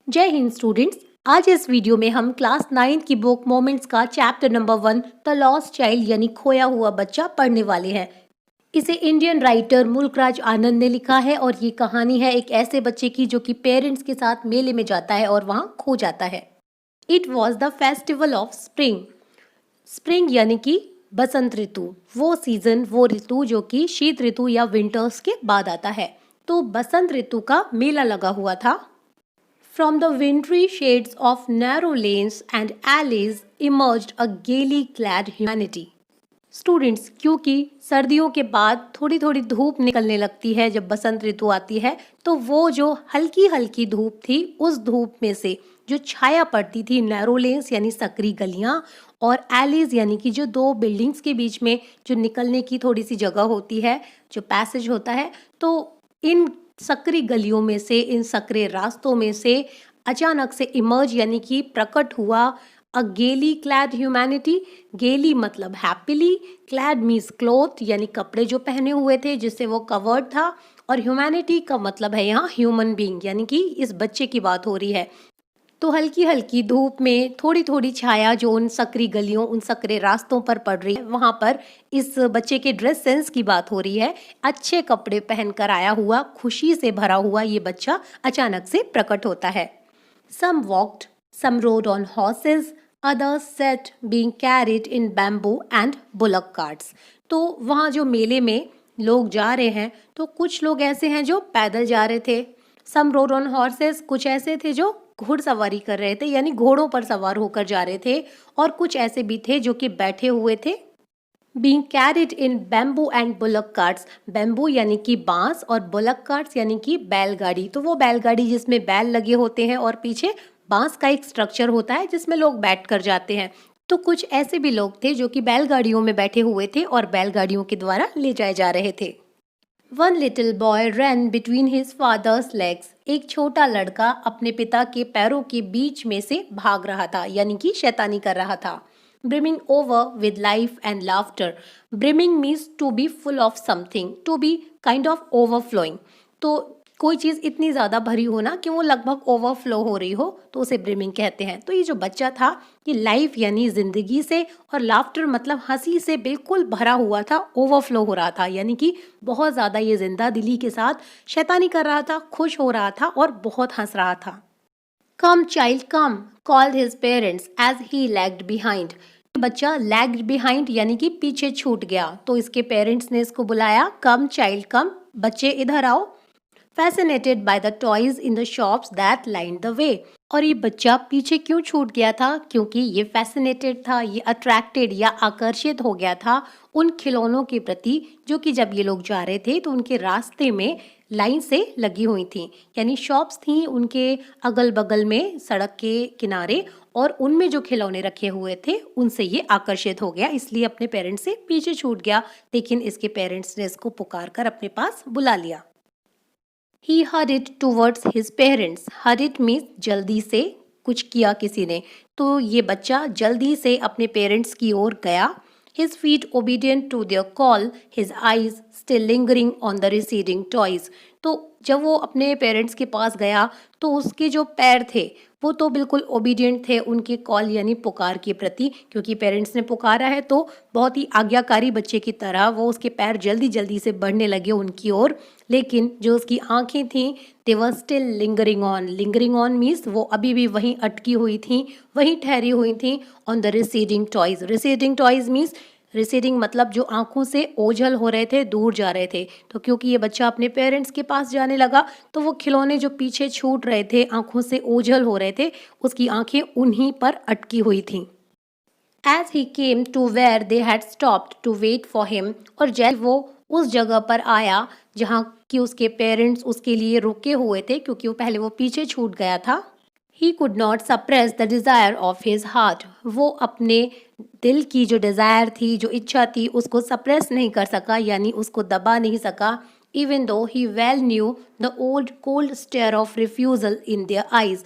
जय हिंद स्टूडेंट्स। आज इस वीडियो में हम क्लास 9 की बुक मोमेंट्स का chapter number 1 the lost child यानी खोया हुआ बच्चा पढ़ने वाले हैं। इसे इंडियन राइटर मुल्कराज आनंद ने लिखा है और ये कहानी है एक ऐसे बच्चे की जो कि पेरेंट्स के साथ मेले में जाता है और वहाँ खो जाता है। It was the festival of spring. Spring यानी कि बसंत ऋतु, वो सीजन, वो ऋतु जो कि शीत ऋतु या विंटर्स के बाद आता है। तो बसंत ऋतु का मेला लगा हुआ था। From the wintry shades of narrow lanes and alleys emerged a gaily clad humanity. Students, क्योंकि सर्दियों के बाद थोड़ी थोड़ी धूप निकलने लगती है जब बसंत ऋतु आती है, तो वो जो हल्की हल्की धूप थी, उस धूप में से जो छाया पड़ती थी नैरो लेन्स यानी सकरी गलियां और एलीज यानी कि जो दो बिल्डिंग्स के बीच में जो निकलने की थोड़ी सी जगह होती है, जो पैसेज होता है, तो इन सकरी गलियों में से, इन सकरे रास्तों में से अचानक से इमर्ज यानी कि प्रकट हुआ अ गेली क्लैड ह्यूमैनिटी। गेली मतलब हैप्पीली, क्लैड मीन्स क्लोथ यानी कपड़े जो पहने हुए थे जिससे वो कवर्ड था, और ह्यूमैनिटी का मतलब है यहाँ ह्यूमन बीइंग यानी कि इस बच्चे की बात हो रही है। तो हल्की हल्की धूप में थोड़ी थोड़ी छाया जो उन सकरी गलियों, उन सकरे रास्तों पर पड़ रही है, वहां पर इस बच्चे के ड्रेस सेंस की बात हो रही है। अच्छे कपड़े पहनकर आया हुआ, खुशी से भरा हुआ ये बच्चा अचानक से प्रकट होता है। Some walked, some rode on horses, others sat being carried in bamboo and bullock carts. तो वहाँ जो मेले में लोग जा रहे हैं, तो कुछ लोग ऐसे हैं जो पैदल जा रहे थे। सम रोड ऑन हॉर्सेस, कुछ ऐसे थे जो घुड़सवारी कर रहे थे यानी घोड़ों पर सवार होकर जा रहे थे, और कुछ ऐसे भी थे जो कि बैठे हुए थे। Being carried in bamboo and bullock carts, bamboo यानी कि बांस और बुलक कार्ट्स यानी कि बैलगाड़ी। तो वो बैलगाड़ी जिसमें बैल लगे होते हैं और पीछे बांस का एक स्ट्रक्चर होता है जिसमें लोग बैठ कर जाते हैं। तो कुछ ऐसे भी लोग थे जो कि बैलगाड़ियों में बैठे हुए थे और बैलगाड़ियों के द्वारा ले जाए जा रहे थे। One little boy run between his father's legs, एक छोटा लड़का अपने पिता के पैरों के बीच में से भाग रहा था यानी कि शैतानी कर रहा था। Brimming over with life and laughter, brimming means to be full of something, to be kind of overflowing. तो कोई चीज़ इतनी ज़्यादा भरी हो ना कि वो लगभग ओवरफ्लो हो रही हो, तो उसे ब्रिमिंग कहते हैं। तो ये जो बच्चा था, ये लाइफ यानी ज़िंदगी से, और लाफ्टर मतलब हंसी से बिल्कुल भरा हुआ था, ओवरफ्लो हो रहा था, यानी कि बहुत ज़्यादा ये जिंदा दिली के साथ शैतानी कर रहा था, खुश हो रहा था और बहुत हंस रहा था। Come child come, called his parents as he lagged behind. बच्चा लैग्ड बिहाइंड यानी कि पीछे छूट गया, तो इसके पेरेंट्स ने इसको बुलाया, कम चाइल्ड कम, बच्चे इधर आओ। Fascinated by the toys in the shops that lined the way. और ये बच्चा पीछे क्यों छूट गया था? क्योंकि ये फैसिनेटेड था, ये अट्रैक्टेड या आकर्षित हो गया था उन खिलौनों के प्रति जो कि जब ये लोग जा रहे थे तो उनके रास्ते में लाइन से लगी हुई थी, यानी शॉप्स थी उनके अगल बगल में सड़क के किनारे, और उनमें जो खिलौने रखे हुए थे उनसे ये आकर्षित हो गया, इसलिए अपने पेरेंट्स से पीछे छूट गया। लेकिन इसके पेरेंट्स ने इसको पुकार कर अपने पास बुला लिया। He hurried towards his parents. Hurried means जल्दी से, कुछ किया किसी ने, तो ये बच्चा जल्दी से अपने पेरेंट्स की ओर गया। His feet obedient to their call, his eyes still lingering on the receding toys. तो जब वो अपने पेरेंट्स के पास गया तो उसके जो पैर थे वो तो बिल्कुल ओबीडियंट थे उनके कॉल यानी पुकार के प्रति, क्योंकि पेरेंट्स ने पुकारा है तो बहुत ही आज्ञाकारी बच्चे की तरह वो उसके पैर जल्दी जल्दी से बढ़ने लगे उनकी ओर। लेकिन जो उसकी आंखें थीं, they were still lingering on. Lingering on means वो अभी भी वहीं अटकी हुई थी, वहीं ठहरी हुई थी, on the receding toys. Receding toys means, receding मतलब जो आंखों से ओझल हो रहे थे, दूर जा रहे थे। तो क्योंकि ये बच्चा अपने पेरेंट्स के पास जाने लगा तो वो खिलौने जो पीछे छूट रहे थे, आंखों से ओझल हो रहे थे, उसकी आंखें उन्हीं पर अटकी हुई थीं। As he came to where they had stopped to wait for him, और जब वो उस जगह पर आया जहाँ कि उसके पेरेंट्स उसके लिए रुके हुए थे, क्योंकि वो पहले वो पीछे छूट गया था। He could not suppress the desire of his heart. वो अपने दिल की जो डिज़ायर थी, जो इच्छा थी, उसको सप्रेस नहीं कर सका, यानी उसको दबा नहीं सका। Even though he well knew the old cold stare of refusal in their eyes.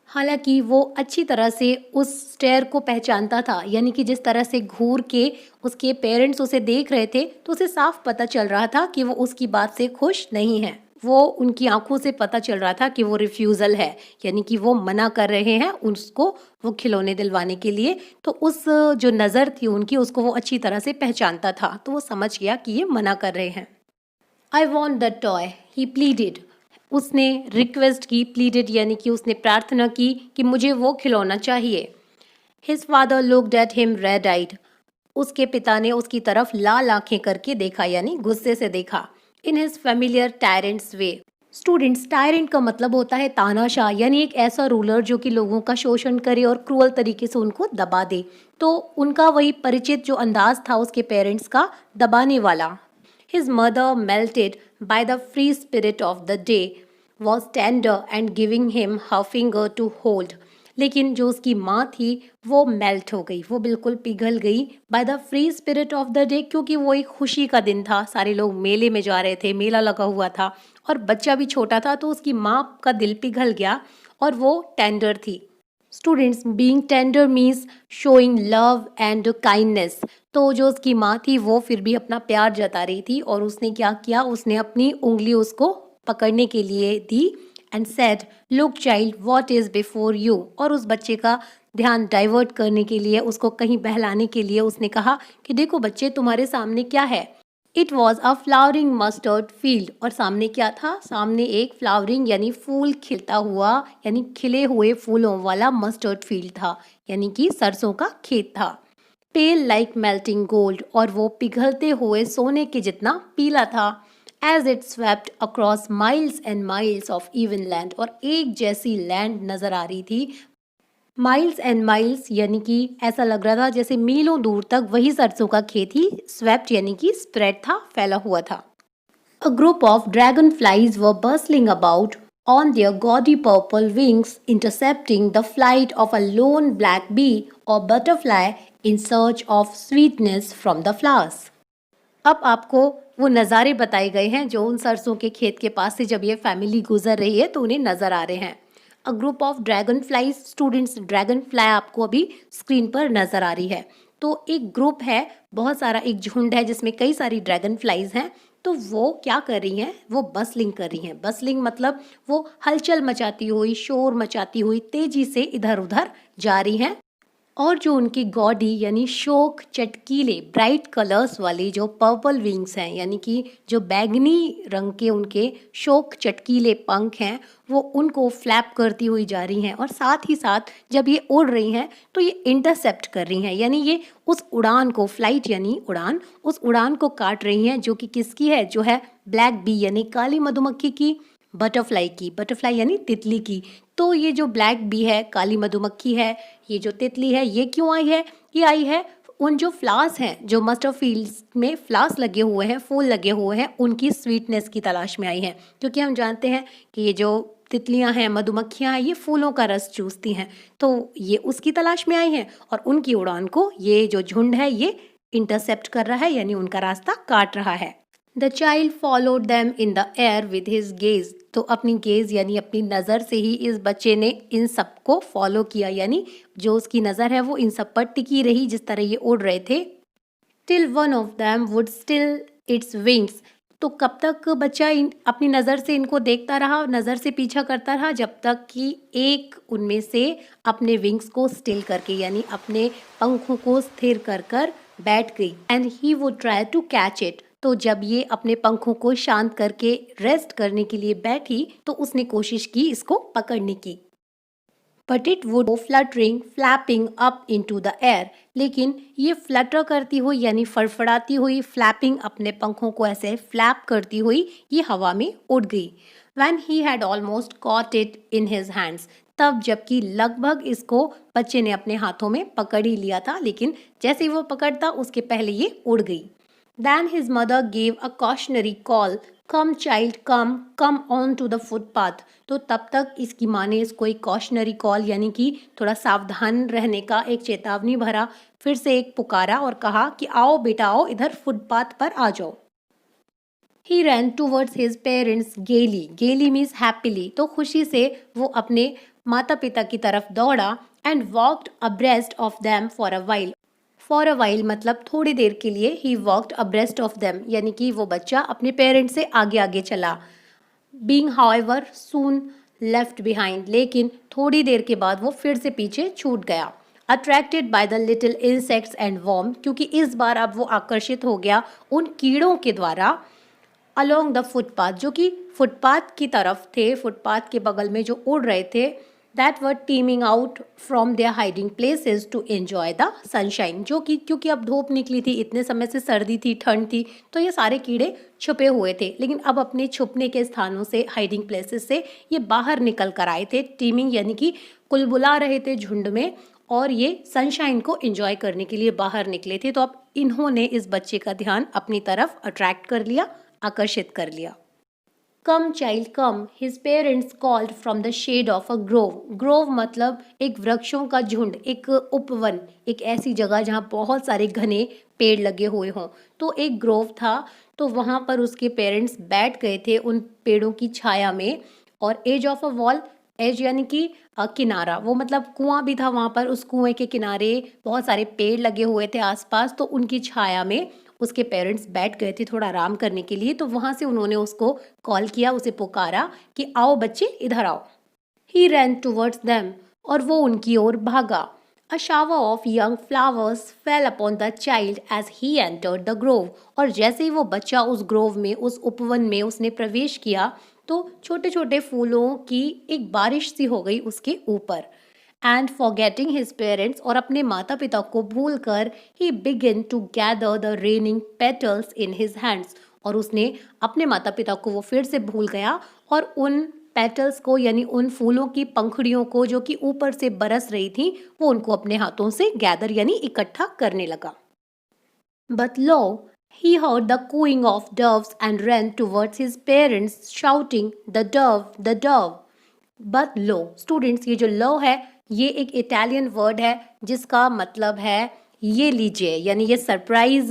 हालांकि वो अच्छी तरह से उस स्टेयर को पहचानता था, यानी कि जिस तरह से घूर के उसके पेरेंट्स उसे देख रहे थे तो उसे साफ पता चल रहा था कि वो उसकी बात से खुश नहीं है। वो उनकी आंखों से पता चल रहा था कि वो रिफ्यूज़ल है, यानी कि वो मना कर रहे हैं उसको वो खिलौने दिलवाने के लिए। तो उस जो नज़र थी उनकी, उसको वो अच्छी तरह से पहचानता था, तो वो समझ गया कि ये मना कर रहे हैं। I want that toy, he pleaded. उसने रिक्वेस्ट की, प्लीडेड यानी कि उसने प्रार्थना की कि मुझे वो खिलौना चाहिए। His father looked at him red eyed. उसके पिता ने उसकी तरफ लाल आंखें करके देखा, यानी गुस्से से देखा। In his familiar tyrants way. Students, tyrant का मतलब होता है तानाशाह, यानी एक ऐसा रूलर जो कि लोगों का शोषण करे और क्रूअल तरीके से उनको दबा दे। तो उनका वही परिचित जो अंदाज था उसके पेरेंट्स का, दबाने वाला। His mother melted by the free spirit of the day was tender and giving him her finger to hold. लेकिन जो उसकी माँ थी वो मेल्ट हो गई, वो बिल्कुल पिघल गई bye the free spirit of the day, क्योंकि वो एक खुशी का दिन था, सारे लोग मेले में जा रहे थे, मेला लगा हुआ था और बच्चा भी छोटा था, तो उसकी माँ का दिल पिघल गया और वो टेंडर थी। Students, being tender means showing love and kindness. तो जो उसकी माँ थी वो फिर भी अपना प्यार जता रही थी और उसने क्या किया, उसने अपनी उंगली उसको पकड़ने के लिए दी and said, look child what is before you. और उस बच्चे का ध्यान डाइवर्ट करने के लिए, उसको कहीं बहलाने के लिए उसने कहा कि देखो बच्चे, तुम्हारे सामने क्या है। It was a flowering mustard field. और सामने क्या था, सामने एक फ्लावरिंग यानी फूल खिलता हुआ, यानी खिले हुए फूलों वाला मस्टर्ड फील्ड था, यानी कि सरसों का खेत था। पेल लाइक मेल्टिंग गोल्ड, और वो पिघलते हुए सोने के जितना पीला था। As it swept across miles and miles of even land, और एक जैसी लैंड नजर आ रही थी। माइल्स एंड माइल्स यानी कि ऐसा लग रहा था जैसे मीलों दूर तक वही सरसों का खेत ही स्वेप्ट यानी कि स्प्रेड था, फैला हुआ था। A group of dragonflies were bustling about on their gaudy purple wings, intercepting the flight of a lone black bee or butterfly in search of sweetness from the flowers. अब आपको वो नज़ारे बताए गए हैं जो उन सरसों के खेत के पास से जब ये फैमिली गुजर रही है तो उन्हें नज़र आ रहे हैं। A group of dragon flies, students dragon fly आपको अभी स्क्रीन पर नज़र आ रही है। तो एक ग्रुप है, बहुत सारा एक झुंड है जिसमें कई सारी ड्रैगन फ्लाइज हैं। तो वो क्या कर रही हैं, वो बसलिंग कर रही हैं। बसलिंग मतलब वो हलचल मचाती हुई, शोर मचाती हुई तेजी से इधर उधर जा रही हैं। और जो उनकी गॉडी यानी शोक चटकीले ब्राइट कलर्स वाली जो पर्पल विंग्स हैं, यानी कि जो बैगनी रंग के उनके शोक चटकीले पंख हैं, वो उनको फ्लैप करती हुई जा रही हैं। और साथ ही साथ जब ये उड़ रही हैं तो ये इंटरसेप्ट कर रही हैं, यानी ये उस उड़ान को, फ्लाइट यानी उड़ान, उस उड़ान को काट रही हैं जो कि किसकी है, जो है ब्लैक बी यानी काली मधुमक्खी की, बटरफ्लाई की, बटरफ्लाई यानी तितली की। तो ये जो ब्लैक बी है, काली मधुमक्खी है, ये जो तितली है, ये क्यों आई है, ये आई है उन जो फ्लावर्स हैं, जो मस्टर्ड फील्ड्स में फ्लावर्स लगे हुए हैं, फूल लगे हुए हैं, उनकी स्वीटनेस की तलाश में आई हैं। क्योंकि हम जानते हैं कि ये जो तितलियां हैं, मधुमक्खियां हैं, ये फूलों का रस चूसती हैं, तो ये उसकी तलाश में आई हैं और उनकी उड़ान को ये जो झुंड है ये इंटरसेप्ट कर रहा है, यानी उनका रास्ता काट रहा है। The child followed them in the air with his gaze. तो अपनी गेज यानी अपनी नज़र से ही इस बच्चे ने इन सबको फॉलो किया, यानी जो उसकी नज़र है वो इन सब पर टिकी रही जिस तरह ये उड़ रहे थे। Till one of them would still its wings. तो कब तक बच्चा अपनी नज़र से इनको देखता रहा, नज़र से पीछा करता रहा, जब तक कि एक उनमें से अपने विंग्स को स्टिल करके यानी अपने पंखों को स्थिर कर कर बैठ गई। And he would try to catch it. तो जब ये अपने पंखों को शांत करके रेस्ट करने के लिए बैठी तो उसने कोशिश की इसको पकड़ने की। But it would go fluttering flapping up into the air. लेकिन ये फ्लटर करती हुई यानी फड़फड़ाती हुई, फ्लैपिंग अपने पंखों को ऐसे फ्लैप करती हुई ये हवा में उड़ गई। When he had almost caught it in his hands, तब जबकि लगभग इसको बच्चे ने अपने हाथों में पकड़ ही लिया था, लेकिन जैसे ही वो पकड़ता उसके पहले ये उड़ गई। Then his mother gave a cautionary call, come child come, come on to the footpath। तो तब तक इसकी माँ ने इसको एक कॉशनरी कॉल यानी कि थोड़ा सावधान रहने का एक चेतावनी भरा, फिर से एक पुकारा और कहा कि आओ बेटा आओ, इधर फुटपाथ पर आ जाओ। He ran towards his parents gaily, gaily means happily। तो खुशी से वो अपने माता पिता की तरफ दौड़ा and walked abreast of them for a while। For a while मतलब थोड़ी देर के लिए। He walked abreast of them यानी कि वो बच्चा अपने पेरेंट्स से आगे आगे चला। बीइंग हाउएवर सून लेफ्ट बिहाइंड, लेकिन थोड़ी देर के बाद वो फिर से पीछे छूट गया। Attracted by the little insects and worm, क्योंकि इस बार अब वो आकर्षित हो गया उन कीड़ों के द्वारा। अलोंग द फुटपाथ, जो कि फुटपाथ की तरफ थे, फुटपाथ के बगल में जो उड़ रहे थे, that were teeming out from their hiding places to enjoy the sunshine, जो कि क्योंकि अब धूप निकली थी, इतने समय से सर्दी थी, ठंड थी, तो ये सारे कीड़े छुपे हुए थे, लेकिन अब अपने छुपने के स्थानों से, हाइडिंग प्लेसेस से ये बाहर निकल कर आए थे। टीमिंग यानी कि कुलबुला रहे थे झुंड में, और ये सनशाइन को एंजॉय करने के लिए बाहर निकले थे। तो अब इन्होंने इस बच्चे का ध्यान अपनी तरफ अट्रैक्ट कर लिया, आकर्षित कर लिया। Come child come, his parents called from the shade of a grove. Grove मतलब एक वृक्षों का झुंड, एक उपवन, एक ऐसी जगह जहाँ बहुत सारे घने पेड़ लगे हुए हों। तो एक ग्रोव था, तो वहाँ पर उसके पेरेंट्स बैठ गए थे उन पेड़ों की छाया में। और edge of a wall, edge यानी कि किनारा, वो मतलब कुआं भी था वहाँ पर, उस कुएं के किनारे बहुत सारे पेड़ लगे हुए थे आसपास, तो उनकी छाया में उसके पेरेंट्स बैठ गए थे थोड़ा आराम करने के लिए। तो वहाँ से उन्होंने उसको कॉल किया, उसे पुकारा कि आओ बच्चे इधर आओ। ही रैन टूवर्ड्स देम, और वो उनकी ओर भागा। A shower of young flowers fell upon the child as he entered the grove, और जैसे ही वो बच्चा उस ग्रोव में, उस उपवन में उसने प्रवेश किया, तो छोटे छोटे फूलों की एक बारिश सी हो गई उसके ऊपर। एंड फॉरगेटिंग हिज पेरेंट्स, और अपने माता पिता को भूल कर, he begin to gather the raining petals in his hands, और उसने अपने माता पिता को वो फिर से भूल गया और उन पेटल्स को यानी उन फूलों की पंखुड़ियों को जो कि ऊपर से बरस रही थी, वो उनको अपने हाथों से गैदर यानी इकट्ठा करने लगा। But lo, he heard the cooing of doves and ran towards his parents shouting, "The dove, the dove." But lo, students, ये जो लो है, ये एक इटालियन वर्ड है जिसका मतलब है ये लीजिए, यानी ये सरप्राइज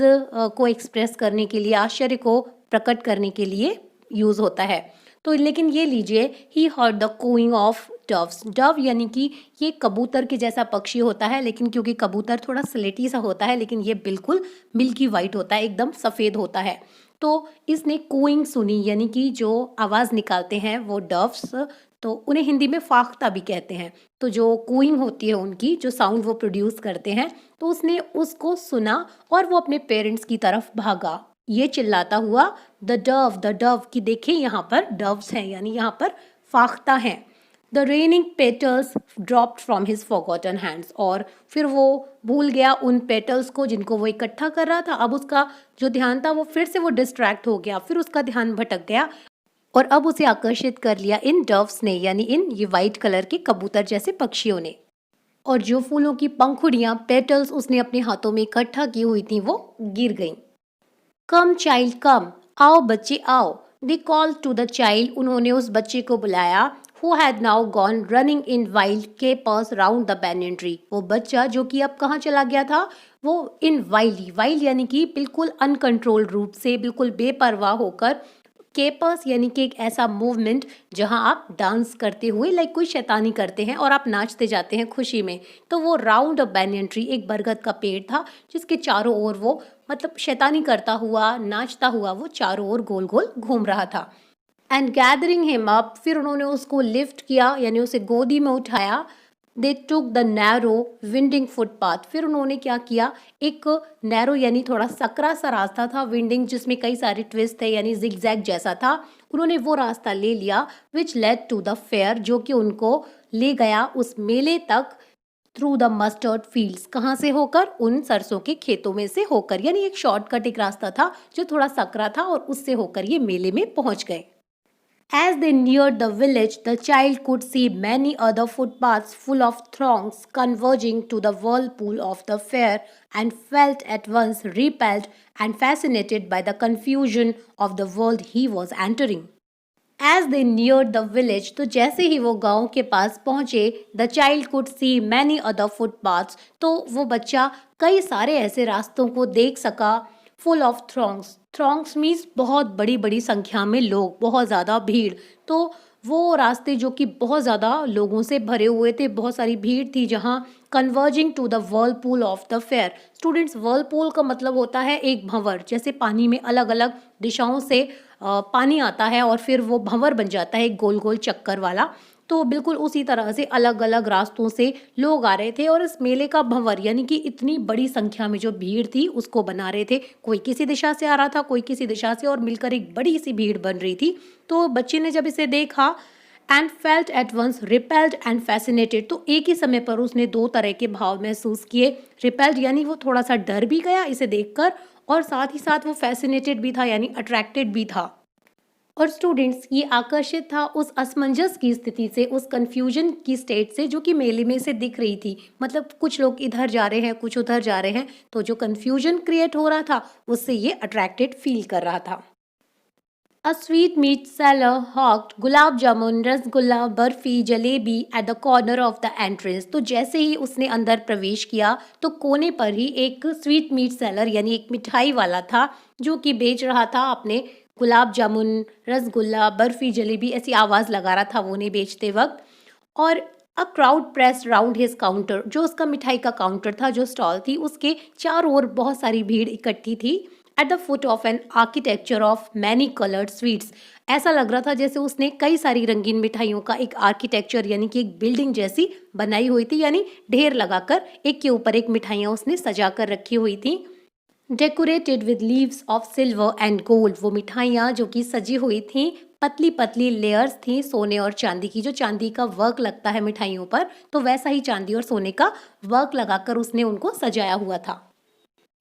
को एक्सप्रेस करने के लिए, आश्चर्य को प्रकट करने के लिए यूज होता है। तो लेकिन ये लीजिए, he heard the cooing of doves. Dove यानी कि ये कबूतर के जैसा पक्षी होता है, लेकिन क्योंकि कबूतर थोड़ा स्लेटी सा होता है, लेकिन ये बिल्कुल मिल्की वाइट होता है, एकदम सफ़ेद होता है। तो इसने कूइंग सुनी, यानी कि जो आवाज़ निकालते हैं वो डव्स, तो उन्हें हिंदी में फाख्ता भी कहते हैं। तो जो कूइंग होती है उनकी, जो साउंड वो प्रोड्यूस करते हैं, तो उसने उसको सुना और वो अपने पेरेंट्स की तरफ भागा, ये चिल्लाता हुआ, द डव, कि देखिए यहाँ पर डव्स हैं, यानी यहाँ पर फाख्ता हैं। The raining petals dropped from his forgotten hands, और फिर वो भूल गया उन पेटल्स को जिनको वो इकट्ठा कर रहा था। अब उसका जो ध्यान था वो फिर से वो डिस्ट्रैक्ट हो गया, फिर उसका ध्यान भटक गया, और अब उसे आकर्षित कर लिया इन डव्स ने, यानी इन ये वाइट कलर के कबूतर जैसे पक्षियों ने। और जो फूलों की पंखुड़ियाँ, पेटल्स उसने अपने हाथों में इकट्ठा की हुई थी, वो गिर गईं। कम चाइल्ड कम, आओ बच्चे आओ। They call to the child, उन्होंने उस बच्चे को बुलाया। Who had now gone running in wild capers round the banyan tree, वो बच्चा जो कि अब कहाँ चला गया था, वो इन वाइल्ड, वाइल्ड यानी कि बिल्कुल अनकंट्रोल्ड रूप से, बिल्कुल बेपरवाह होकर, केपर्स यानी कि एक ऐसा मूवमेंट जहां आप डांस करते हुए, लाइक कोई शैतानी करते हैं और आप नाचते जाते हैं खुशी में, तो वो राउंड अ बैनियन ट्री, एक बरगद का पेड़ था जिसके चारों ओर वो मतलब शैतानी करता हुआ, नाचता हुआ वो चारों ओर गोल गोल घूम रहा था। एंड गैदरिंग हिम अप, फिर उन्होंने उसको लिफ्ट किया, यानी उसे गोदी में उठाया। They took the narrow winding footpath, फिर उन्होंने क्या किया, एक नैरो यानी थोड़ा सकरा सा रास्ता था, विंडिंग जिसमें कई सारे ट्विस्ट थे, यानी जिगजैग जैसा था, उन्होंने वो रास्ता ले लिया। Which led to the fair, जो कि उनको ले गया उस मेले तक। थ्रू द मस्टर्ड फील्ड्स, कहाँ से होकर, उन सरसों के खेतों में से होकर, यानी एक शॉर्टकट एक रास्ता था जो थोड़ा सकरा था, और उससे होकर ये मेले में पहुंच गए। As they neared the village, the child could see many other footpaths full of throngs converging to the whirlpool of the fair, and felt at once repelled and fascinated by the confusion of the world he was entering. As they neared the village, तो जैसे ही वो गांव के पास पहुंचे, the child could see many other footpaths, तो वो बच्चा कई सारे ऐसे रास्तों को देख सका। फुल ऑफ थ्रॉन्ग्स, थ्रॉन्ग्स मीन्स बहुत बड़ी बड़ी संख्या में लोग, बहुत ज़्यादा भीड़, तो वो रास्ते जो कि बहुत ज़्यादा लोगों से भरे हुए थे, बहुत सारी भीड़ थी जहाँ converging to the whirlpool of the fair. Students, whirlpool का मतलब होता है एक भंवर, जैसे पानी में अलग अलग दिशाओं से पानी आता है और फिर वो भंवर बन जाता है एक गोल गोल चक्कर वाला। तो बिल्कुल उसी तरह से अलग अलग रास्तों से लोग आ रहे थे और इस मेले का भंवर यानी कि इतनी बड़ी संख्या में जो भीड़ थी उसको बना रहे थे। कोई किसी दिशा से आ रहा था, कोई किसी दिशा से, और मिलकर एक बड़ी सी भीड़ बन रही थी। तो बच्चे ने जब इसे देखा and felt at once repelled and fascinated, तो एक ही समय पर उसने दो तरह के भाव महसूस किए। रिपेल्ड यानी वो थोड़ा सा डर भी गया इसे देखकर, और साथ ही साथ वो फैसिनेटेड भी था यानी अट्रैक्टेड भी था। और स्टूडेंट्स, ये आकर्षित था उस असमंजस की स्थिति से, उस कंफ्यूजन की स्टेट से जो कि मेले में से दिख रही थी। मतलब कुछ लोग इधर जा रहे हैं, कुछ उधर जा रहे हैं, तो जो कंफ्यूजन क्रिएट हो रहा था उससे ये अट्रैक्टेड फील कर रहा था। A sweetmeat seller hawked gulab jamun, rasgulla, barfi, jalebi at the corner of the entrance। तो जैसे ही उसने अंदर प्रवेश किया तो कोने पर ही एक स्वीट मीट सेलर यानी एक मिठाई वाला था जो कि बेच रहा था अपने गुलाब जामुन, रसगुल्ला, बर्फी, जलेबी, ऐसी आवाज़ लगा रहा था वो उन्हें बेचते वक्त। और a crowd press round his counter, जो उसका मिठाई का काउंटर था, जो स्टॉल थी, उसके चारों ओर बहुत सारी भीड़ इकट्ठी थी। At the foot of an architecture of many coloured sweets, ऐसा लग रहा था जैसे उसने कई सारी रंगीन मिठाइयों का एक आर्किटेक्चर यानी कि एक बिल्डिंग जैसी बनाई हुई थी, यानी ढेर लगाकर एक के ऊपर एक मिठाइयाँ उसने सजा कर रखी हुई थी। Decorated with leaves of silver and gold, वो मिठाइयाँ जो कि सजी हुई थी, पतली पतली लेयर्स थी सोने और चांदी की। जो चांदी का वर्क लगता है मिठाइयों पर, तो वैसा ही चांदी और सोने का वर्क लगाकर उसने उनको सजाया हुआ था।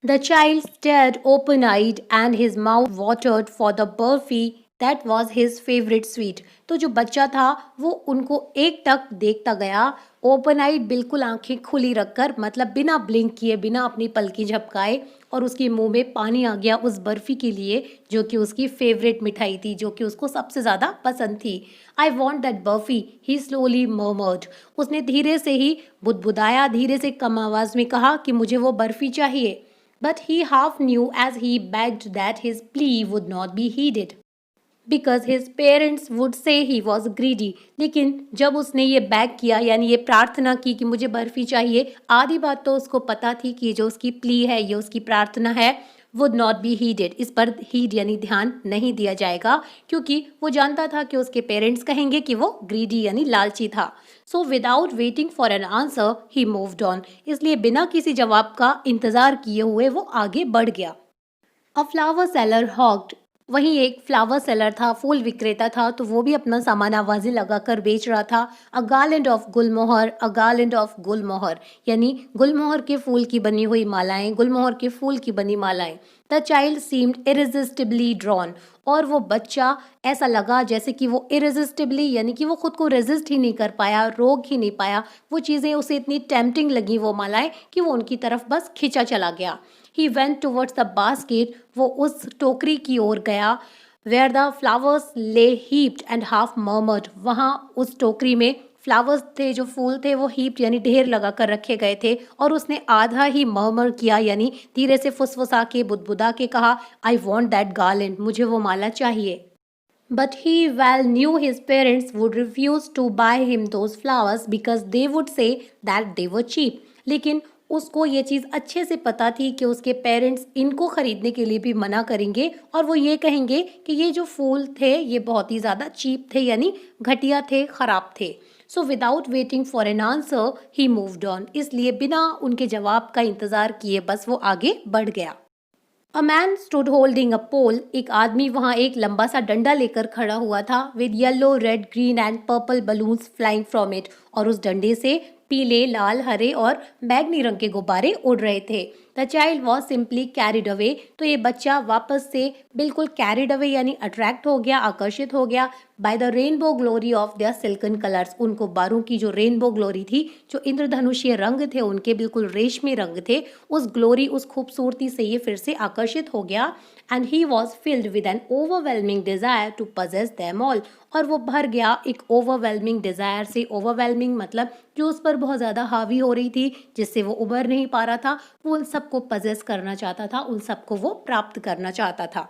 The child stared open-eyed and his mouth watered for the burfi that was his favorite sweet। तो जो बच्चा था वो उनको एक टक देखता गया, ओपन आइड बिल्कुल आंखें खुली रखकर, मतलब बिना ब्लिंक किए, बिना अपनी पलकी झपकाए, और उसके मुंह में पानी आ गया उस बर्फी के लिए जो कि उसकी फेवरेट मिठाई थी, जो कि उसको सबसे ज़्यादा पसंद थी। I want that barfi, he slowly murmured. उसने धीरे से ही बुदबुदाया, धीरे से कम आवाज़ में कहा कि मुझे वो बर्फी चाहिए। But he half knew as he begged that his plea would not be heeded, because his parents would say he was greedy। लेकिन जब उसने ये बैग किया यानी ये प्रार्थना की कि मुझे बर्फी चाहिए, आधी बात तो उसको पता थी कि जो उसकी प्ली है, ये उसकी प्रार्थना है, would not be heeded, इस पर हीड यानी ध्यान नहीं दिया जाएगा, क्योंकि वो जानता था कि उसके पेरेंट्स कहेंगे कि वो ग्रीडी यानी लालची था। So without waiting for an answer he moved on, इसलिए बिना किसी जवाब का इंतजार किए हुए वो आगे बढ़ गया। अ फ्लावर सेलर हॉक्ड, वहीं एक फ्लावर सेलर था, फूल विक्रेता था, तो वो भी अपना सामान आवाज़ें लगाकर बेच रहा था। A garland of gulmohar, a garland of gulmohar, यानी गुलमोहर के फूल की बनी हुई मालाएं, गुलमोहर के फूल की बनी मालाएं। द चाइल्ड सीम्ड इरेजिस्टिबली ड्रॉन, और वो बच्चा ऐसा लगा जैसे कि वो इरेजिस्टिबली यानी कि वो खुद को रेजिस्ट ही नहीं कर पाया, रोक ही नहीं पाया, वो चीज़ें उसे इतनी टेम्पटिंग लगी वो मालाएं कि वो उनकी तरफ बस खिंचा चला गया। He went towards the basket, वो उस टोकरी की ओर गया। वेयर द फ्लावर्स ले हीप्ड एंड हाफ मर्मर्ड, वहाँ उस टोकरी में फ्लावर्स थे, जो फूल थे वो हीप्ड यानी ढेर लगा कर रखे गए थे, और उसने आधा ही मर्मर किया यानी धीरे से फुसफुसा के बुदबुदा के कहा, आई वॉन्ट दैट गार्लैंड, मुझे वो माला चाहिए। But he well knew his parents would refuse to buy him those flowers because they would say that they were cheap। लेकिन उसको ये चीज़ अच्छे से पता थी कि उसके पेरेंट्स इनको खरीदने के लिए भी मना करेंगे, और वो ये कहेंगे कि ये जो फूल थे ये बहुत ही ज़्यादा चीप थे यानी घटिया थे, ख़राब थे। So without waiting for an answer he moved on, इसलिए बिना उनके जवाब का इंतज़ार किए बस वो आगे बढ़ गया। A man stood holding a pole, एक आदमी वहाँ एक लंबा सा डंडा लेकर खड़ा हुआ था। With yellow, red, green and purple balloons flying from it, और उस डंडे से पीले, लाल, हरे और बैंगनी रंग के गुब्बारे उड़ रहे थे। The child was simply carried away, तो ये बच्चा वापस से बिल्कुल कैरिड अवे यानी अट्रैक्ट हो गया, आकर्षित हो गया, by the rainbow glory of their silken colours, उन गुब्बारों की जो रेनबो ग्लोरी थी, जो इंद्रधनुषीय रंग थे उनके, बिल्कुल रेशमी रंग थे, उस ग्लोरी, उस खूबसूरती से ये फिर से आकर्षित हो गया। And he was filled with an overwhelming desire to possess them all, और वो भर गया एक ओवरवेलमिंग डिजायर से। ओवरवेलमिंग मतलब जो उस पर बहुत ज़्यादा हावी हो रही थी, जिससे वो उबर नहीं पा रहा था, वो उन सबको पजेस करना चाहता था, उन सबको वो प्राप्त करना चाहता था।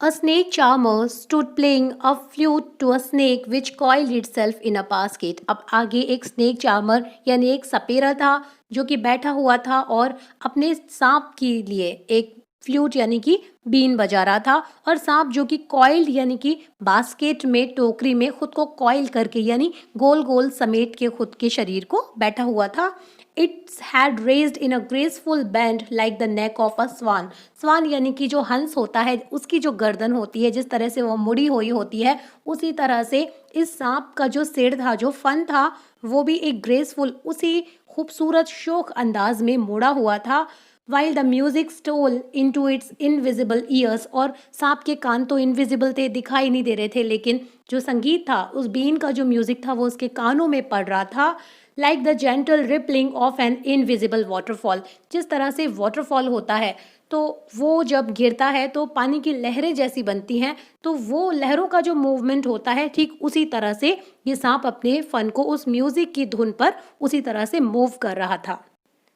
A snake charmer stood playing a flute to a snake which coiled itself in a basket. अब आगे एक स्नेक चार्मर यानी एक सपेरा था जो कि बैठा हुआ था और अपने सांप के लिए एक फ्लूट यानी कि बीन बजा रहा था और सांप जो कि कॉइल्ड यानी कि बास्केट में टोकरी में खुद को कॉइल करके यानी गोल गोल समेट के खुद के शरीर को बैठा हुआ था. It had raised in a graceful bend like the neck of a swan. स्वान यानी कि जो हंस होता है उसकी जो गर्दन होती है जिस तरह से वो मुड़ी हुई होती है उसी तरह से इस सांप का जो सिर था जो फन था वो भी एक ग्रेसफुल उसी खूबसूरत शोक अंदाज में मुड़ा हुआ था. While the music stole into its invisible ears और सांप के कान तो इनविजिबल थे दिखाई नहीं दे रहे थे लेकिन जो संगीत था उस बीन का जो म्यूजिक था वो उसके कानों में पड़ रहा था. Like the gentle rippling of an invisible waterfall. जिस तरह से वाटरफॉल होता है तो वो जब गिरता है तो पानी की लहरें जैसी बनती हैं तो वो लहरों का जो मूवमेंट होता है ठीक उसी तरह से ये सांप अपने फन को उस म्यूजिक की धुन पर उसी तरह से मूव कर रहा था.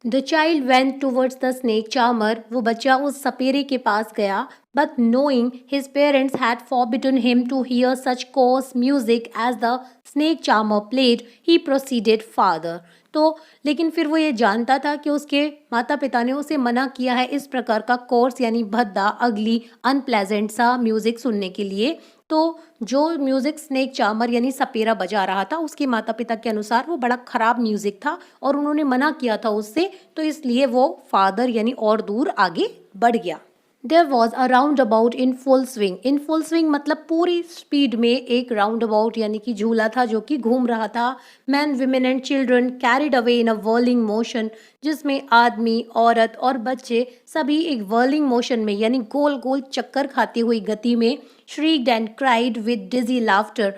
The child went towards the snake charmer. वो बच्चा उस सपेरे के पास गया. But knowing his parents had forbidden him to hear such coarse music as the snake charmer played he proceeded father. तो लेकिन फिर वो ये जानता था कि उसके माता पिता ने उसे मना किया है इस प्रकार का कोर्स यानी भद्दा अगली अनप्लेजेंट सा म्यूजिक सुनने के लिए. तो जो म्यूजिक स्नेक चार्मर यानी सपेरा बजा रहा था उसके माता पिता के अनुसार वो बड़ा खराब म्यूजिक था और उन्होंने मना किया था उससे तो इसलिए वो फादर यानी और दूर आगे बढ़ गया. There was a roundabout in full swing. In full swing मतलब पूरी स्पीड में एक roundabout यानी कि झूला था जो कि घूम रहा था. Men, women and children carried away in a whirling motion जिसमें आदमी, औरत और बच्चे सभी एक whirling motion में यानी गोल गोल चक्कर खाती हुई गति में shrieked and cried with dizzy laughter.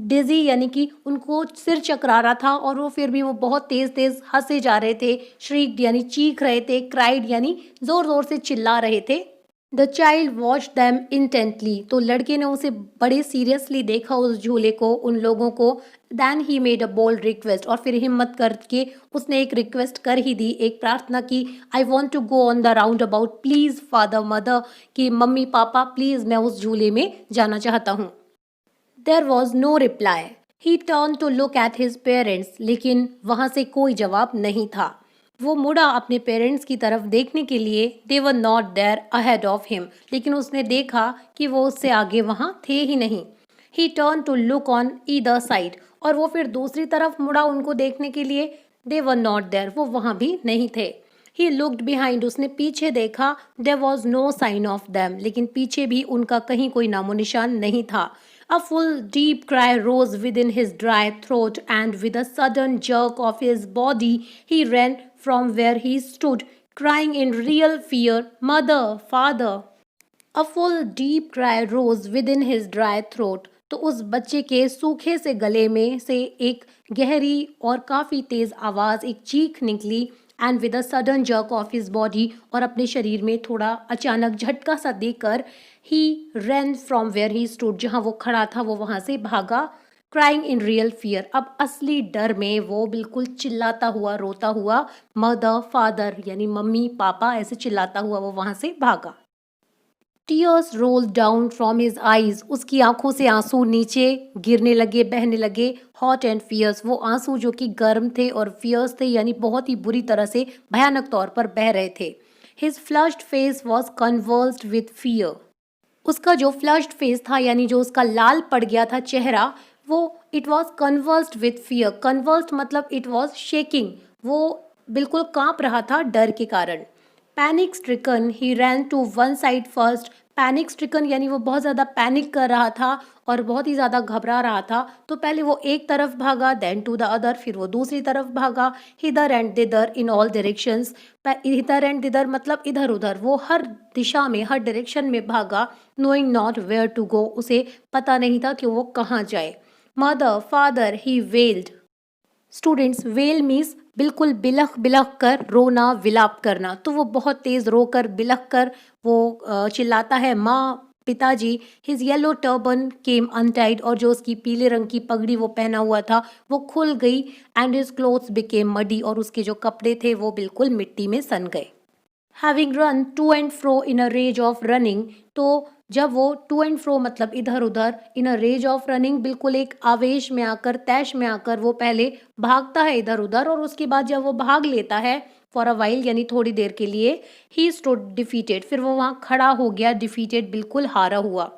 Dizzy यानी कि उनको सिर चकरा रहा था और वो फिर भी वो बहुत तेज तेज हंसे जा रहे थे. Shrieked यानी चीख रहे थे. Cried यानी जोर जोर से चिल्ला रहे थे. The child watch them intently. तो लड़के ने उसे बड़े सीरियसली देखा उस झूले को उन लोगों को. Then he made a bold request. और फिर हिम्मत करके उसने एक रिक्वेस्ट कर ही दी एक प्रार्थना की. I want to go on the round about please father mother. कि मम्मी पापा प्लीज मैं उस झूले में जाना चाहता हूँ. There was no reply. He turn to look at his parents. लेकिन वहाँ से कोई जवाब नहीं था. वो मुड़ा अपने पेरेंट्स की तरफ देखने के लिए. They were not there ahead of him. लेकिन उसने देखा कि वो उससे आगे वहाँ थे ही नहीं. He turn to look on either side. और वो फिर दूसरी तरफ मुड़ा उनको देखने के लिए. They were not there. वो वहाँ भी नहीं थे. He looked behind. उसने पीछे देखा. There was no sign of them. लेकिन पीछे भी उनका कहीं कोई नामो निशान नहीं था. A full deep cry rose within his dry throat and with a sudden jerk of his body he ran from where he stood, crying in real fear, "Mother, father." A full deep cry rose within his dry throat. तो उस बच्चे के सूखे से गले में से एक गहरी और काफ़ी तेज़ आवाज़ एक चीख निकली. And with a sudden jerk of his body. और अपने शरीर में थोड़ा अचानक झटका सा देकर he ran from where he stood. जहाँ वो खड़ा था वो वहाँ से भागा. Crying in real fear. अब असली डर में वो बिल्कुल चिल्लाता हुआ रोता हुआ मदर फादर यानी मम्मी पापा ऐसे चिल्लाता हुआ वो वहाँ से भागा. Tears roll down from his eyes. उसकी आंखों से आंसू नीचे गिरने लगे बहने लगे. Hot and fierce. वो आंसू जो कि गर्म थे और फियर्स थे यानी बहुत ही बुरी तरह से भयानक तौर पर बह रहे थे. His flushed face was conversed with fear. उसका जो फ्लश्ड फेस था यानी जो उसका लाल पड़ गया था चेहरा वो it was conversed with fear. Conversed मतलब इट वॉज शेकिंग. वो बिल्कुल कांप रहा था डर के कारण. Panic stricken he ran to one side first. Panic stricken यानी वो बहुत ज़्यादा पैनिक कर रहा था और बहुत ही ज़्यादा घबरा रहा था. तो पहले वो एक तरफ भागा देन टू द अदर. फिर वो दूसरी तरफ भागा. Hither and thither in all directions. इधर एंड दिदर मतलब इधर उधर. वो हर दिशा में हर डायरेक्शन में भागा. Knowing not where to go. उसे पता नहीं था कि वो कहाँ जाए. Mother father he wailed. Students wail means बिल्कुल बिलख बिलख कर रोना विलाप करना. तो वो बहुत तेज़ रोकर बिलख कर वो चिल्लाता है माँ पिताजी. हिज येलो टर्बन केम अनटाइड. और जो उसकी पीले रंग की पगड़ी वो पहना हुआ था वो खुल गई. And his clothes became muddy. और उसके जो कपड़े थे वो बिल्कुल मिट्टी में सन गए. Having run to and fro in a rage of running. तो जब वो टू एंड फ्रो मतलब इधर उधर in a rage of running, बिल्कुल एक आवेश में आकर, तैश में आकर वो पहले भागता है इधर उधर, और उसके बाद जब वो भाग लेता है फॉर अ वाइल यानी थोड़ी देर के लिए, ही स्टूड डिफीटेड, फिर वो वहां खड़ा हो गया डिफीटेड, बिल्कुल हारा हुआ।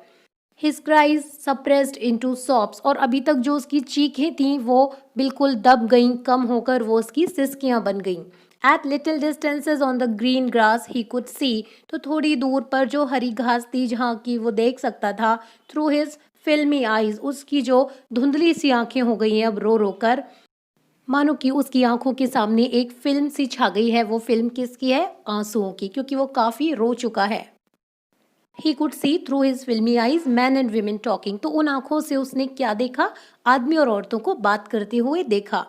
हिज क्राइज सप्रेस्ड इनटू सॉब्स, और अभी तक जो उसकी चीखें थीं वो बिल्कुल दब गईं, कम होकर वो उसकी सिसकियां बन गईं। At little distances on the green grass he could see, तो थोड़ी दूर पर जो हरी घास थी जहाँ की वो देख सकता था, थ्रू हिज फिल्मी आईज, उसकी जो धुंधली सी आंखें हो गई हैं अब रो रो कर, मानो कि उसकी आंखों के सामने एक फिल्म सी छा गई है। वो फिल्म किसकी है? आंसुओं की, क्योंकि वो काफी रो चुका है। He could see through his filmy eyes men and women talking, तो उन आंखों से उसने क्या देखा? आदमी और औरतों को बात करते हुए देखा।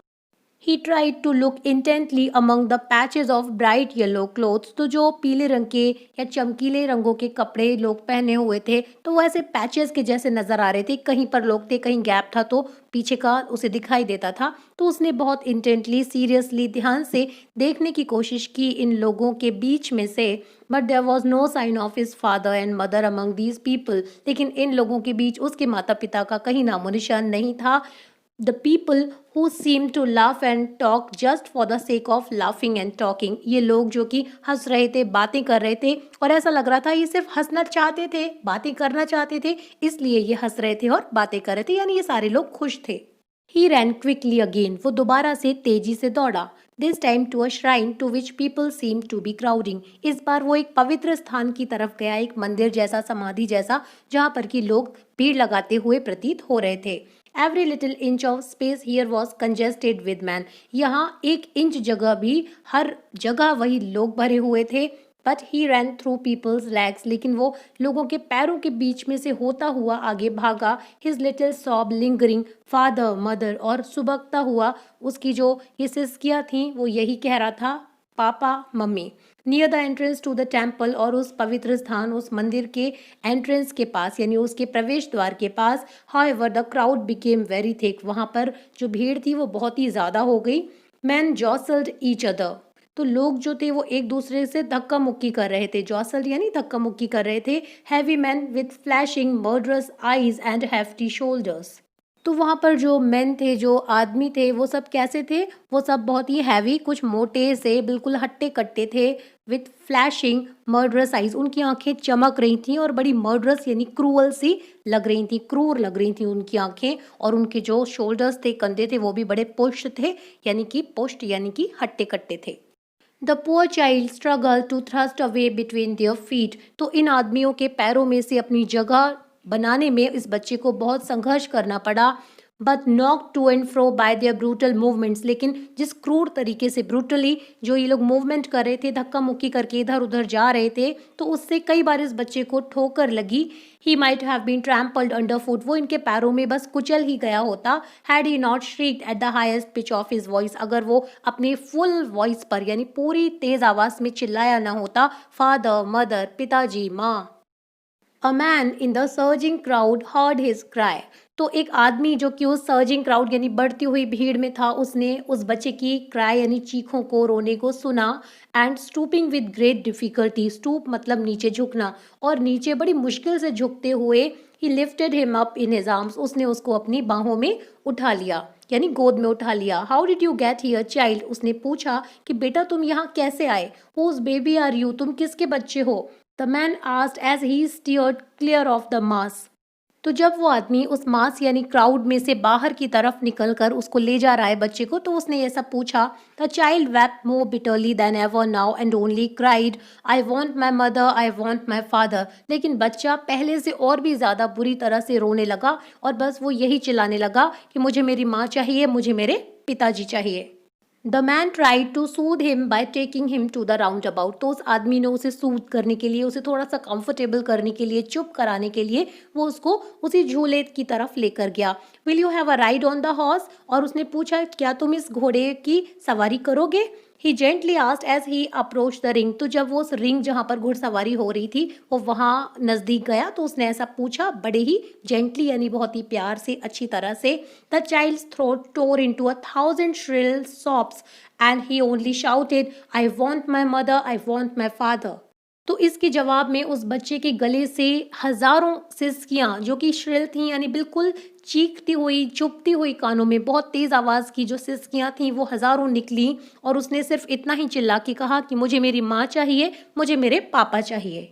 He tried to look intently among the patches of bright yellow clothes, तो जो पीले रंग के या चमकीले रंगों के कपड़े लोग पहने हुए थे, तो वो ऐसे पैचेस के जैसे नजर आ रहे थे, कहीं पर लोग थे, कहीं गैप था, तो पीछे का उसे दिखाई देता था। तो उसने बहुत इंटेंटली, सीरियसली, ध्यान से देखने की कोशिश की इन लोगों के बीच में से, but there was no sign of his father and mother among these people, लेकिन इन लोगों के बीच उसके माता पिता का कहीं नामो निशान नहीं था। The people who seem to laugh and talk just for the sake of laughing and talking, ये लोग जो कि हंस रहे थे, बातें कर रहे थे, और ऐसा लग रहा था ये सिर्फ हंसना चाहते थे, बातें करना चाहते थे, इसलिए ये हंस रहे थे और बातें कर रहे थे, यानी ये सारे लोग खुश थे। He ran quickly again, वो दोबारा से तेजी से दौड़ा। This time to a shrine to which people seemed to be crowding, इस बार वो एक पवित्र स्थान की तरफ गया, एक मंदिर जैसा, समाधि जैसा, जहाँ पर कि लोग भीड़ लगाते हुए प्रतीत हो रहे थे। Every little inch of space here was congested with man, यहाँ एक इंच जगह भी, हर जगह वही लोग भरे हुए थे। But he ran through people's legs, लेकिन वो लोगों के पैरों के बीच में से होता हुआ आगे भागा। His little sob lingering, father, mother, और सुबकता हुआ उसकी जो ये सिसकियाँ थीं वो यही कह रहा था, पापा, मम्मी। Near the entrance to the temple, और उस पवित्र स्थान, उस मंदिर के एंट्रेंस के पास, यानी उसके प्रवेश द्वार के पास, however the crowd became very thick, वहाँ पर जो भीड़ थी वो बहुत ही ज़्यादा हो गई। मैन जॉसल्ड ईच अदर, तो लोग जो थे वो एक दूसरे से धक्का मुक्की कर रहे थे। जॉसल्ड यानी धक्का मुक्की कर रहे थे। Heavy man with flashing murderous eyes and hefty shoulders, तो वहाँ पर जो मेन थे, जो आदमी थे, वो सब कैसे थे? वो सब बहुत ही हैवी, कुछ मोटे से, बिल्कुल हट्टे कट्टे थे। विथ फ्लैशिंग मर्डरस आइज, उनकी आंखें चमक रही थी और बड़ी मर्डरस यानी क्रूअल सी लग रही थी, क्रूर लग रही थी उनकी आंखें। और उनके जो शोल्डर्स थे, कंधे थे, वो भी बड़े पुष्ट थे, यानी कि पुष्ट यानी कि हट्टे कट्टे थे। The poor child struggle to thrust away between their feet, तो इन आदमियों के पैरों में से अपनी जगह बनाने में इस बच्चे को बहुत संघर्ष करना पड़ा। But knock to and fro by their brutal movements, लेकिन जिस क्रूर तरीके से, ब्रूटली जो ये लोग मूवमेंट कर रहे थे, धक्का मुक्की करके इधर उधर जा रहे थे, तो उससे कई बार इस बच्चे को ठोकर लगी। He might have been trampled underfoot, वो इनके पैरों में बस कुचल ही गया होता। Had he not shrieked at the highest pitch of his voice, अगर वो अपने फुल वॉइस पर यानी पूरी तेज आवाज में चिल्लाया ना होता। फादर, मदर, पिताजी, माँ। A man in the surging crowd heard his cry, तो एक आदमी जो कि उस सर्जिंग क्राउड यानी बढ़ती हुई भीड़ में था, उसने उस बच्चे की क्राई यानी चीखों को, रोने को सुना। And stooping with great difficulty, stoop मतलब नीचे झुकना, और नीचे बड़ी मुश्किल से झुकते हुए, ही lifted him up in his arms, उसने उसको अपनी बाहों में उठा लिया, यानी गोद में उठा लिया। How did you get here child, उसने पूछा कि बेटा तुम यहाँ कैसे आए। हुज बेबी आर यू, तुम किसके बच्चे हो। The man asked as he steered clear of the mass, तो जब वो आदमी उस मास यानी क्राउड में से बाहर की तरफ निकलकर उसको ले जा रहा है बच्चे को, तो उसने ऐसा पूछा। The child wept more bitterly than ever now and only cried, I want my mother, I want my father, लेकिन बच्चा पहले से और भी ज़्यादा बुरी तरह से रोने लगा और बस वो यही चिल्लाने लगा कि मुझे मेरी माँ चाहिए, मुझे मेरे पिताजी चाहिए। The man tried to soothe him by taking him to the round about, तो उस आदमी ने उसे सूद करने के लिए, उसे थोड़ा सा कंफर्टेबल करने के लिए, चुप कराने के लिए, वो उसको उसी झूले की तरफ लेकर गया। Will you have a ride on the horse, और उसने पूछा क्या तुम इस घोड़े की सवारी करोगे। He gently asked as he approach the ring, तो जब वो उस रिंग जहाँ पर घुड़सवारी हो रही थी वो वहाँ नज़दीक गया, तो उसने ऐसा पूछा बड़े ही जेंटली यानी बहुत ही प्यार से, अच्छी तरह से। The child's throat tore into 1,000 shrill sobs and he only shouted, I want my mother, I want my father. तो इसके जवाब में उस बच्चे के गले से हज़ारों सिसकियाँ जो कि श्रिल थीं, यानी बिल्कुल चीखती हुई, चुभती हुई, कानों में बहुत तेज़ आवाज़ की जो सिसकियाँ थीं वो हज़ारों निकलीं और उसने सिर्फ़ इतना ही चिल्ला के कहा कि मुझे मेरी माँ चाहिए, मुझे मेरे पापा चाहिए।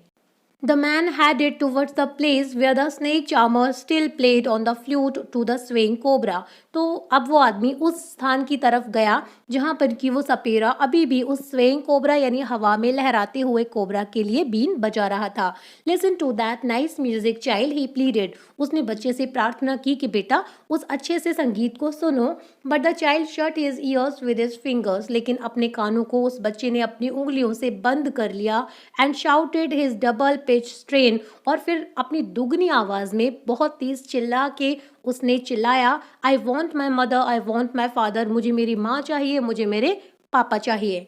The man headed towards the place where the snake charmer still played on the flute to the swaying cobra. तो अब वो आदमी उस स्थान की तरफ गया जहाँ पर कि वो सपेरा अभी भी उस स्वेइंग कोबरा यानी हवा में लहराते हुए कोबरा के लिए बीन बजा रहा था। Listen to that nice music child, he pleaded. उसने बच्चे से प्रार्थना की कि बेटा उस अच्छे से संगीत को सुनो। But the child shut his years with his fingers, लेकिन अपने कानों को उस बच्चे ने अपनी उंगलियों से बंद कर लिया। And shouted his double pitch strain, और फिर अपनी दुगनी आवाज में बहुत तेज चिल्ला के उसने चिल्लाया, आई want my mother, I want my father, मुझे मेरी माँ चाहिए, मुझे मेरे पापा चाहिए।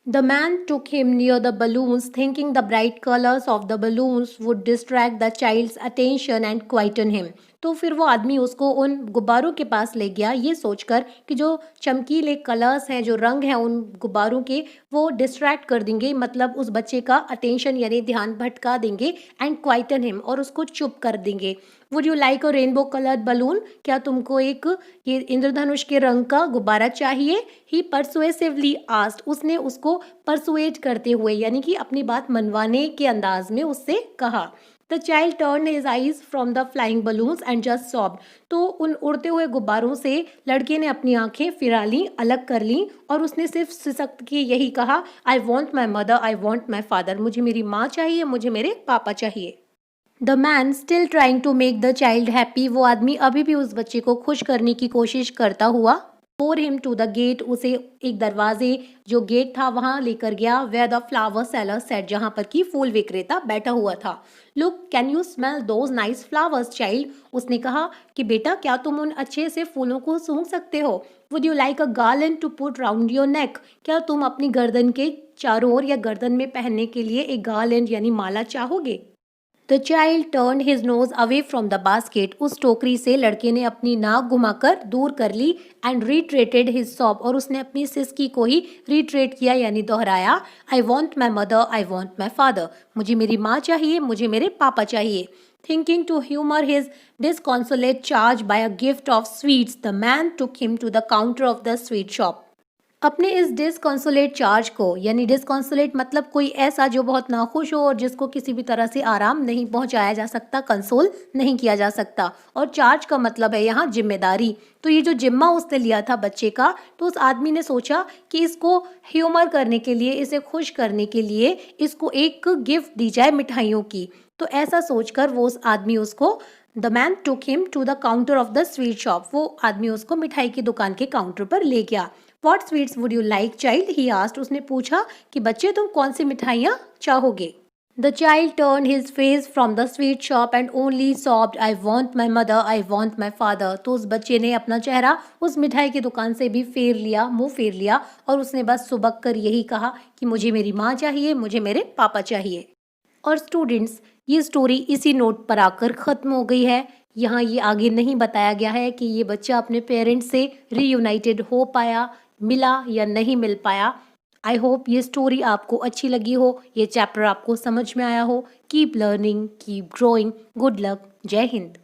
The man took him near the balloons, thinking the bright colors of the balloons would distract the child's attention and quieten him. तो फिर वो आदमी उसको उन गुब्बारों के पास ले गया ये सोचकर कि जो चमकीले कलर्स हैं, जो रंग हैं उन गुब्बारों के, वो डिस्ट्रैक्ट कर देंगे, मतलब उस बच्चे का अटेंशन यानी ध्यान भटका देंगे। एंड क्वाइटन हिम, और उसको चुप कर देंगे। Would you like a rainbow coloured balloon, क्या तुमको एक ये इंद्रधनुष के रंग का गुब्बारा चाहिए? ही परसुएसिवली आस्क्ड, उसने उसको परसुएट करते हुए यानी कि अपनी बात मनवाने के अंदाज में उससे कहा। The child turn his eyes from the flying balloons and just sobbed, तो उन उड़ते हुए गुब्बारों से लड़के ने अपनी आंखें फिरा ली, अलग कर ली, और उसने सिर्फ सिसक के यही कहा, I want my mother, I want my father, मुझे मेरी माँ चाहिए, मुझे मेरे पापा चाहिए। The man still trying to make the child happy, वो आदमी अभी भी उस बच्चे को खुश करने की कोशिश करता हुआ for him to the gate, उसे एक दरवाजे जो गेट था वहां लेकर गया। Where the flower seller sat, जहां पर की फूल विक्रेता बैठा हुआ था। Look, can you smell those nice flowers child, उसने कहा कि बेटा क्या तुम उन अच्छे से फूलों को सूंघ सकते हो? Would you like a garland to put round your neck, क्या तुम अपनी गर्दन के चारों ओर या गर्दन में पहनने के लिए एक गार्लैंड यानी माला चाहोगे? The child turn his nose away from the basket, उस टोकरी से लड़के ने अपनी नाक घुमाकर दूर कर ली। एंड रिट्रेटेड हिज सॉब, और उसने अपनी सिसकी को ही रिट्रेट किया यानी दोहराया। I want my mother, I want my father, मुझे मेरी माँ चाहिए, मुझे मेरे पापा चाहिए। Thinking to humour his disconsolate charge by a gift of sweets, the man took him to the counter of the sweet shop. अपने इस डिसकॉन्सोलेट चार्ज को, यानी डिसकॉन्सोलेट मतलब कोई ऐसा जो बहुत नाखुश हो और जिसको किसी भी तरह से आराम नहीं पहुंचाया जा सकता, कंसोल नहीं किया जा सकता, और चार्ज का मतलब है यहाँ जिम्मेदारी। तो ये जो जिम्मा उसने लिया था बच्चे का, तो उस आदमी ने सोचा कि इसको ह्यूमर करने के लिए, इसे खुश करने के लिए इसको एक गिफ्ट दी जाए मिठाइयों की। तो ऐसा सोचकर वो उस आदमी उसको, the man took him to the counter of the sweet shop, वो आदमी उसको मिठाई की दुकान के काउंटर पर ले गया। What sweets would you like, child? He asked. उसने पूछा कि बच्चे तुम कौन सी मिठाइयाँ चाहोगे? The child turned his face from the sweet shop and only sobbed, I want my mother, I want my father. तो उस बच्चे ने अपना चेहरा उस मिठाई की दुकान से भी फेर लिया, मुंह फेर लिया, और उसने बस सुबक कर यही कहा कि मुझे मेरी माँ चाहिए, मुझे मेरे पापा चाहिए। और स्टूडेंट्स, ये स्टोरी इसी नोट पर आकर ख़त्म हो गई है। यहाँ ये आगे नहीं बताया गया है कि ये बच्चा अपने पेरेंट्स से रीयूनाइटेड हो पाया, मिला या नहीं मिल पाया। आई होप ये स्टोरी आपको अच्छी लगी हो, ये चैप्टर आपको समझ में आया हो। Keep learning, keep growing, good luck, जय हिंद।